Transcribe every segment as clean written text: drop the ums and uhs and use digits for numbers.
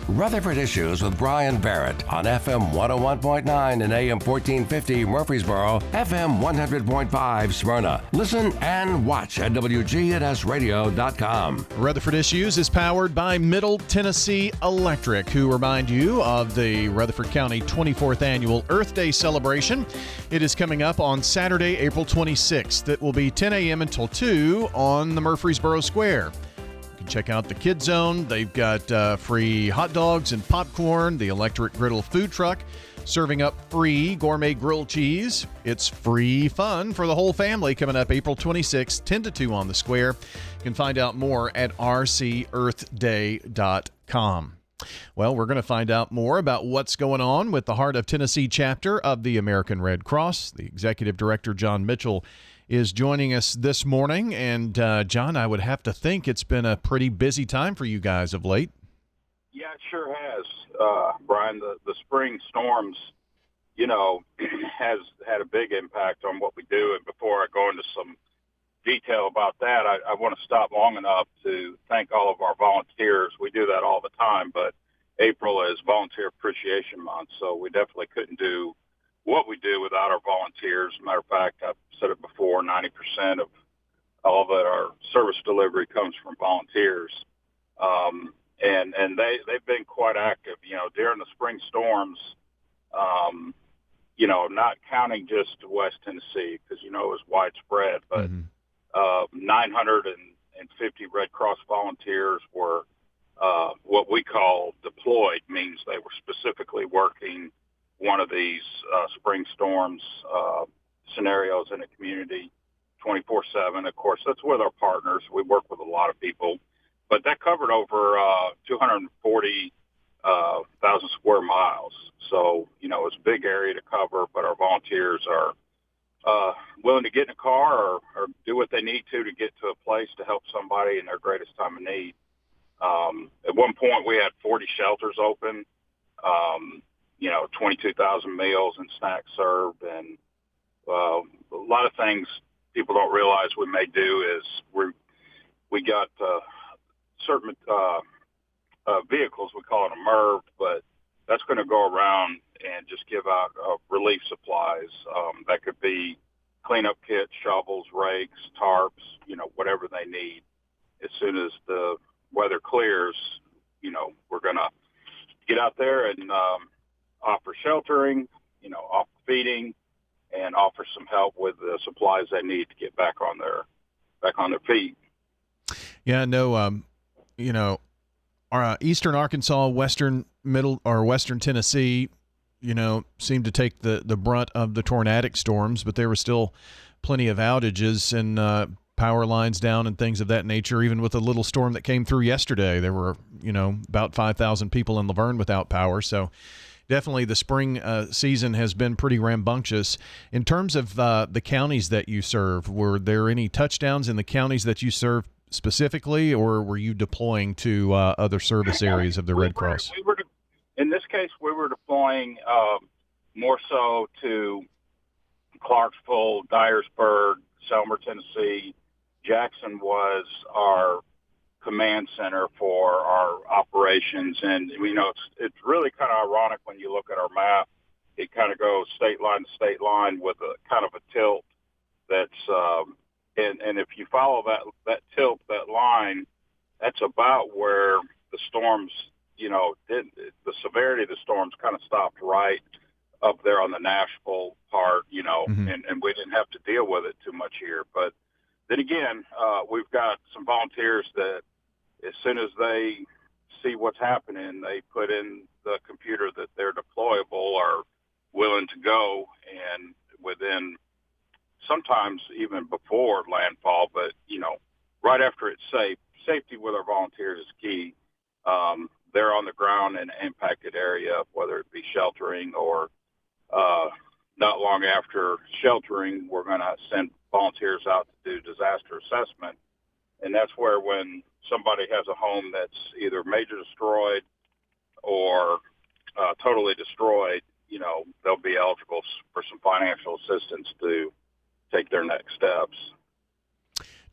Rutherford Issues with Bryan Barrett on FM 101.9 and AM 1450 Murfreesboro, FM 100.5 Smyrna. Listen and watch at WGNSradio.com. Rutherford Issues is powered by Middle Tennessee Electric, who remind you of the Rutherford County 24th Annual Earth Day celebration. It is coming up on Saturday, April 26th. It will be 10 a.m. until 2 on the Murfreesboro Square. Check out the Kid Zone. They've got free hot dogs and popcorn, the electric griddle food truck serving up free gourmet grilled cheese. It's free fun for the whole family coming up April 26th, 10 to 2 on the square. You can find out more at rcearthday.com. Well, we're going to find out more about what's going on with the Heart of Tennessee chapter of the American Red Cross. The executive director, John Mitchell, is joining us this morning. And, John, I would have to think it's been a pretty busy time for you guys of late. Yeah, it sure has, Brian. The spring storms, has had a big impact on what we do. And before I go into some detail about that, I want to stop long enough to thank all of our volunteers. We do that all the time, but April is Volunteer Appreciation Month, so we definitely couldn't do what we do without our volunteers. Matter of fact, I've said it before, 90% of all of our service delivery comes from volunteers. And they've been quite active, during the spring storms, not counting just West Tennessee, because, it was widespread, but 950 Red Cross volunteers were what we call deployed, means they were specifically working one of these spring storms scenarios in a community 24/7. Of course, that's with our partners. We work with a lot of people, but that covered over 240,000 square miles. So, it's a big area to cover, but our volunteers are willing to get in a car or do what they need to get to a place to help somebody in their greatest time of need. At one point, we had 40 shelters open, 22,000 meals and snacks served, and a lot of things people don't realize we may do is we got certain vehicles, we call it a MERV, but that's going to go around and just give out relief supplies. That could be cleanup kits, shovels, rakes, tarps, whatever they need. As soon as the weather clears, we're going to get out there and offer sheltering, offer feeding, and offer some help with the supplies they need to get back on their feet. Yeah, no, our Eastern Arkansas, Western Tennessee, seemed to take the brunt of the tornadic storms, but there were still plenty of outages and power lines down and things of that nature. Even with a little storm that came through yesterday, there were, about 5,000 people in Laverne without power. So definitely the spring season has been pretty rambunctious. In terms of the counties that you serve, were there any touchdowns in the counties that you serve specifically, or were you deploying to other service areas of the Red Cross? In this case, we were deploying more so to Clarksville, Dyersburg, Selmer, Tennessee. Jackson was our command center for our operations, and it's really kind of ironic when you look at our map. It kind of goes state line to state line with a kind of a tilt. That's and if you follow that tilt, that line, that's about where the storms, the severity of the storms kind of stopped right up there on the Nashville part, and we didn't have to deal with it too much here. But then again, we've got some volunteers that as soon as they see what's happening, they put in the computer that they're deployable or willing to go, and within sometimes even before landfall, but, right after it's safe. Safety with our volunteers is key. They're on the ground in an impacted area, whether it be sheltering or not long after sheltering, we're going to send volunteers out to do disaster assessment. And that's where when somebody has a home that's either major destroyed or totally destroyed, they'll be eligible for some financial assistance to take their next steps.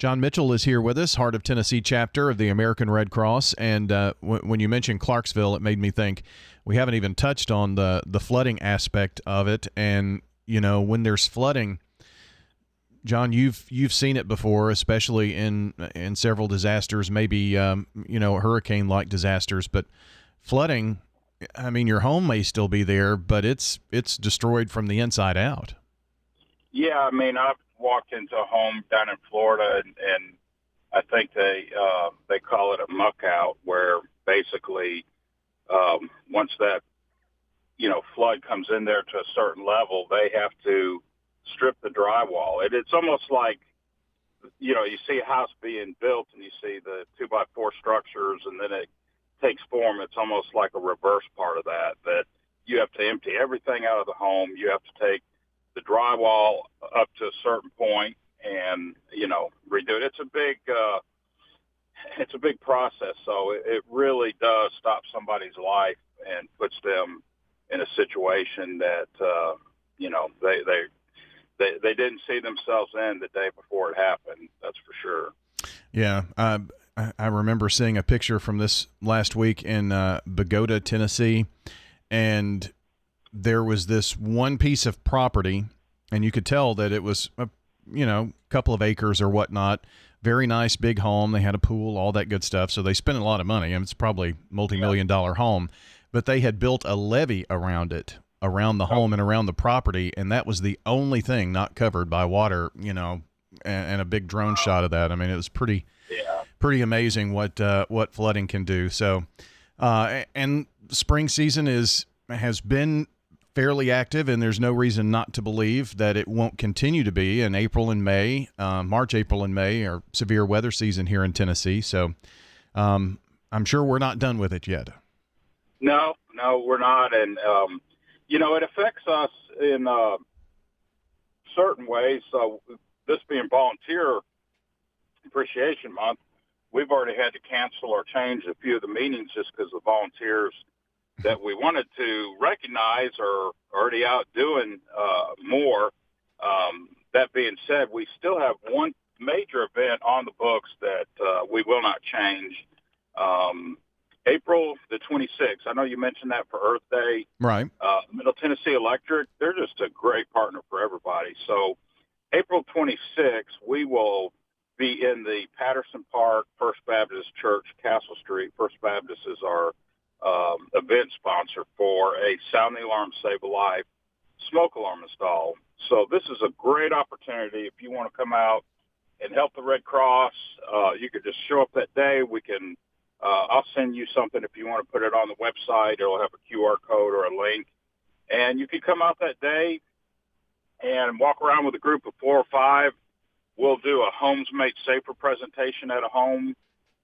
John Mitchell is here with us, Heart of Tennessee chapter of the American Red Cross. And when you mentioned Clarksville, it made me think we haven't even touched on the flooding aspect of it. And, when there's flooding, John, you've seen it before, especially in several disasters, maybe, hurricane-like disasters. But flooding, I mean, your home may still be there, but it's destroyed from the inside out. Yeah, I mean, I've walked into a home down in Florida, and I think they call it a muck out, where basically once that flood comes in there to a certain level, they have to strip the drywall. It's almost like you see a house being built and you see the 2x4 structures, and then it takes form. It's almost like a reverse part of that you have to empty everything out of the home. You have to take the drywall up to a certain point and, redo it. It's a big process. So it really does stop somebody's life and puts them in a situation that, they didn't see themselves in the day before it happened. That's for sure. Yeah. I remember seeing a picture from this last week in Bogota, Tennessee, and there was this one piece of property, and you could tell that it was a couple of acres or whatnot. Very nice big home. They had a pool, all that good stuff. So they spent a lot of money. It's probably multi-million-dollar home, but they had built a levee around it, around the home and around the property, and that was the only thing not covered by water. And a big drone shot of that. I mean, it was pretty amazing what flooding can do. So, and spring season has been fairly active, and there's no reason not to believe that it won't continue to be in April and May. March, April, and May are severe weather season here in Tennessee. So, I'm sure we're not done with it yet. No, we're not. And, it affects us in certain ways. So this being Volunteer Appreciation Month, we've already had to cancel or change a few of the meetings just because the volunteers that we wanted to recognize are already out doing more. That being said, we still have one major event on the books that we will not change. April the 26th. I know you mentioned that for Earth Day. Right. Middle Tennessee Electric, they're just a great partner for everybody. So April 26th, we will be in the Patterson Park First Baptist Church, Castle Street. First Baptist is our event sponsor for a Sound the Alarm, Save a Life smoke alarm install. So this is a great opportunity. If you want to come out and help the Red Cross, you could just show up that day. We can I'll send you something if you want to put it on the website. It'll have a QR code or a link. And you can come out that day and walk around with a group of 4 or 5. We'll do a Homes Made Safer presentation at a home.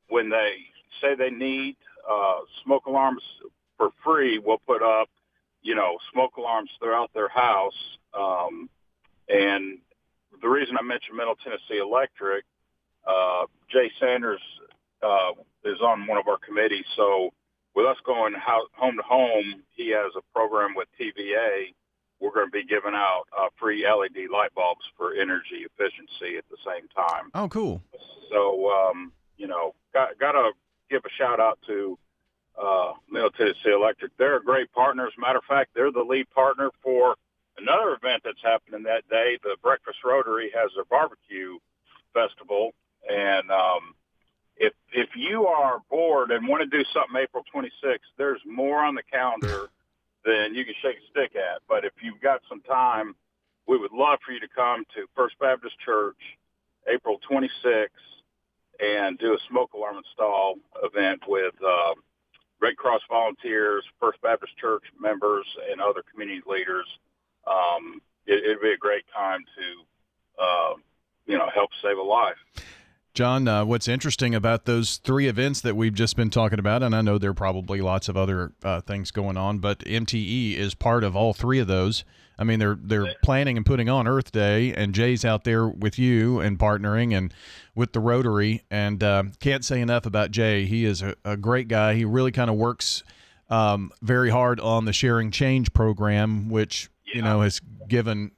When they say they need smoke alarms for free, we'll put up, smoke alarms throughout their house. And the reason I mentioned Middle Tennessee Electric, Jay Sanders is on one of our committees. So with us going home to home, he has a program with TVA. We're going to be giving out free LED light bulbs for energy efficiency at the same time. Oh, cool. So, got to give a shout out to Middle Tennessee Electric. They're a great partner. As a matter of fact, they're the lead partner for another event that's happening that day. The Breakfast Rotary has their barbecue festival. And if you are bored and want to do something April 26th, there's more on the calendar than you can shake a stick at. But if you've got some time, we would love for you to come to First Baptist Church April 26th and do a smoke alarm install event with Red Cross volunteers, First Baptist Church members, and other community leaders. It'd be a great time to, help save a life. John, what's interesting about those 3 events that we've just been talking about, and I know there are probably lots of other things going on, but MTE is part of all 3 of those. I mean, they're planning and putting on Earth Day, and Jay's out there with you and partnering and with the Rotary, and can't say enough about Jay. He is a great guy. He really kind of works very hard on the Sharing Change program, which, has given,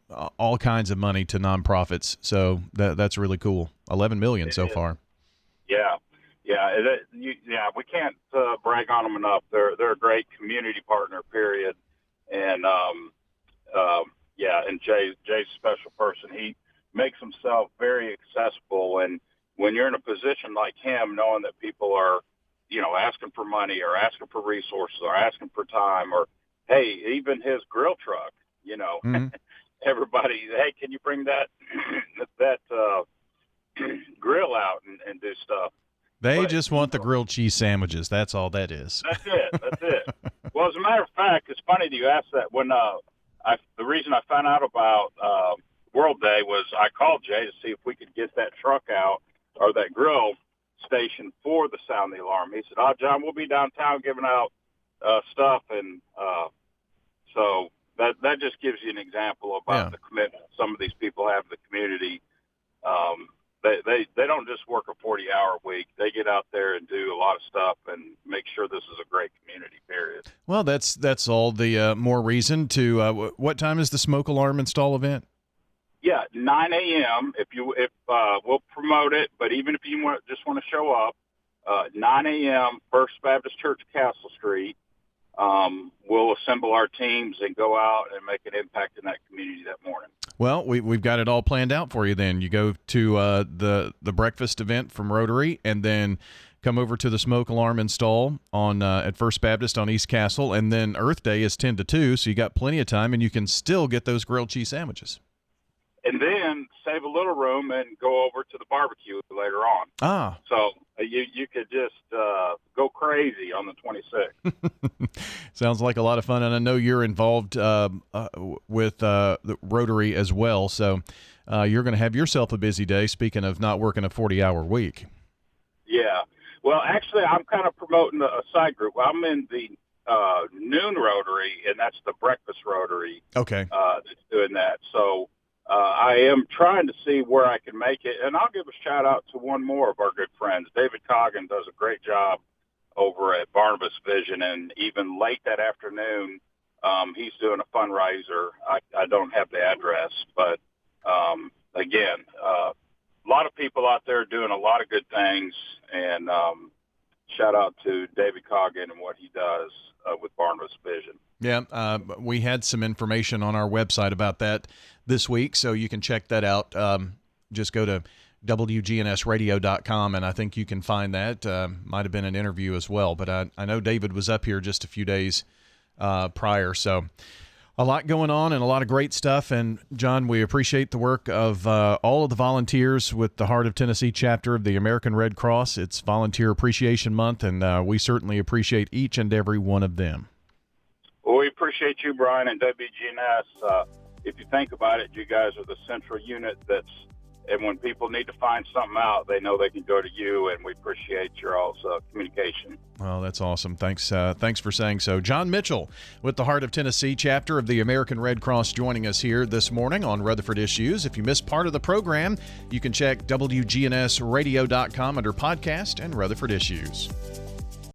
all kinds of money to nonprofits. So that's really cool. 11 million so far. Yeah. We can't brag on them enough. They're a great community partner, period. And and Jay's a special person. He makes himself very accessible. And when you're in a position like him, knowing that people are, asking for money or asking for resources or asking for time, or hey, even his grill truck, Mm-hmm. everybody, hey, can you bring that grill out and do stuff? They just want the grilled cheese sandwiches. That's all that is. That's it. Well, as a matter of fact, it's funny that you asked that. When the reason I found out about World Day was I called Jay to see if we could get that truck out, or that grill station, for the Sound the Alarm. He said, John, we'll be downtown giving out stuff. And so that just gives you an example about the commitment some of these people have in the community. They don't just work a 40-hour week. They get out there and do a lot of stuff and make sure this is a great community, period. Well, that's all the more reason to what time is the smoke alarm install event? Yeah, 9 a.m. If we'll promote it, but even if you just want to show up, 9 a.m. First Baptist Church, Castle Street. We'll assemble our teams and go out and make an impact in that community that morning. Well, we've got it all planned out for you then. You go to the breakfast event from Rotary, and then come over to the smoke alarm install on at First Baptist on East Castle, and then Earth Day is 10 to 2, so you got plenty of time, and you can still get those grilled cheese sandwiches. And then save a little room and go over to the barbecue later on. So you could just go crazy on the 26th. Sounds like a lot of fun, and I know you're involved with the Rotary as well, so you're going to have yourself a busy day, speaking of not working a 40-hour week. Yeah. Well, actually, I'm kind of promoting a side group. I'm in the noon Rotary, and that's the breakfast Rotary. Okay. That's doing that. So I am trying to see where I can make it, and I'll give a shout-out to one more of our good friends. David Coggin does a great job over at Barnabas Vision, and even late that afternoon, he's doing a fundraiser. I don't have the address, but again, a lot of people out there doing a lot of good things, and shout-out to David Coggin and what he does with Barnabas Vision. Yeah, we had some information on our website about that this week, so you can check that out. Just go to WGNSradio.com, and I think you can find that. Might have been an interview as well, but I know David was up here just a few days prior, so a lot going on and a lot of great stuff. And, John, we appreciate the work of all of the volunteers with the Heart of Tennessee chapter of the American Red Cross. It's Volunteer Appreciation Month, and we certainly appreciate each and every one of them. Well, we appreciate you, Brian, and WGNS. If you think about it, you guys are the central unit and when people need to find something out, they know they can go to you, and we appreciate your all's communication. Well, that's awesome. Thanks for saying so. John Mitchell with the Heart of Tennessee chapter of the American Red Cross joining us here this morning on Rutherford Issues. If you missed part of the program, you can check WGNSradio.com under podcast and Rutherford Issues.